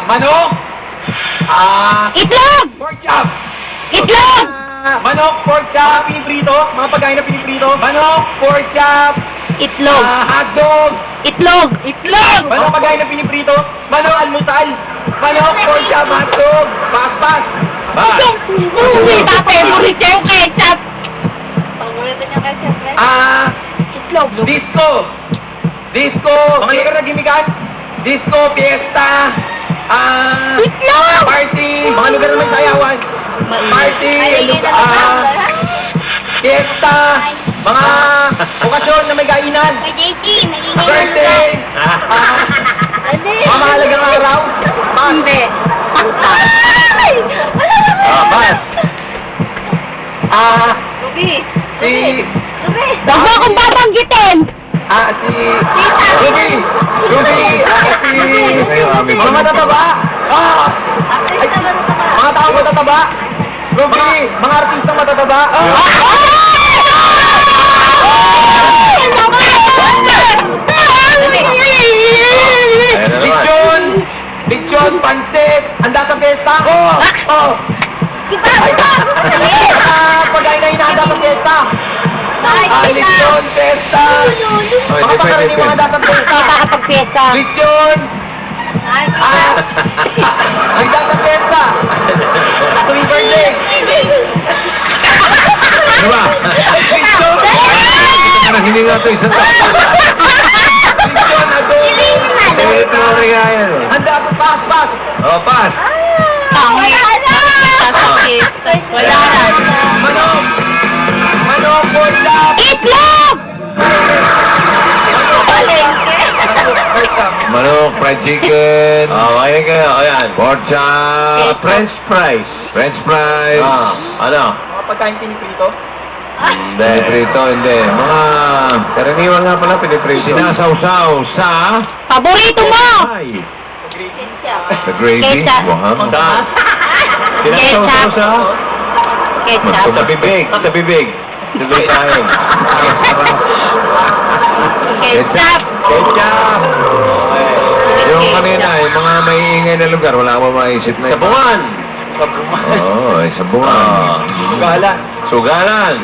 Manok. Itlog! Pork chop. Itlog! Manok, pork chop, piniprito. Mga pagkain na piniprito. Manok, pork chop. Itlog! Hotdog. Itlog! Itlog! Manok, pagkain na piniprito. Manok, almusal. Manok, pork chop, hotdog. Paspas. Uy, papaborit niya yung ketchup! Paborito niya ketchup, Itlog. Disco. Disco. Mga lugar na gimikan. Disco, fiesta. Itlog! Party. Mga lugar na may sayawan. Party. Fiesta. Mga okasyon na may kainan. May JT, nagingay Birthday. Mga mahalagang araw. Hindi. Ruby. Huwag mo akong babanggitin! Ruby. Mga matataba. Mga tao matataba. Ruby. Mga artista matataba. Lechon, pansit, handa sa pesta. Pagkain na hinahanda sa pesta. Lechon, pesta. Mga pangkaraniwang handa sa pesta. Nakakapag-fiesta. Lechon. Handa sa pesta. Tuwing birthday. Ano ba? Lechon. Hindi nga ito isang taon. Lechon, adobo. Ito ang regaya. Handa sa paspas. Pas. Wala na! Wala na. Manok. Manok, pork chop. Itlog! Manok, fried chicken. Kaya kayo. Ayan. Pork chop. French fries. French fries. Ano? Mga pagkain piniprito. Hindi. Piniprito, hindi. Mga karaniwan nga pala piniprito. Sinasawsaw sa... Paborito mo! Ay. Sa gravy. Ketchup. Wahang. Sinasawsaw sa... Ketchup. Sa bibig. Sa bibig. Tuloy tayo. Ketchup. Ketchup. Okay. Yung kanina, yung mga maiingay na lugar, wala mo maisip na iba. Sabungan. Oo, sabungan. Sugalan. Sugalan.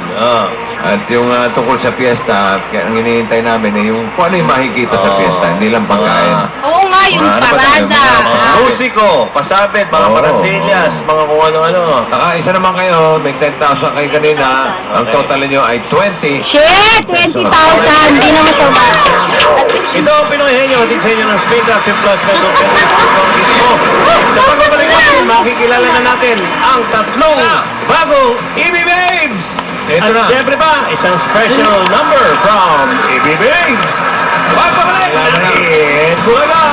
At yung tungkol sa piyesta, ang hinihintay namin ay yung kung ano yung makikita sa piyesta, hindi lang pagkain. Oo nga, yung Ano ba tayo? parada. Mga Musiko, pasabit, mga parasillas, mga kung ano-ano. Saka isa naman kayo, may 10,000 kayo kanina, ang total nyo ay 20. Shit! 20,000! Hindi naman siya ba? Ito ang Pinoy Henyo, din sa inyo ng Speed Up Plus na mismo. Sa pagbabalik natin, makikilala na natin ang tatlong bagong EB Babes! Ito na. At siyempre pa, isang special number from EB Babes. Pagbabalik natin! Bulaga!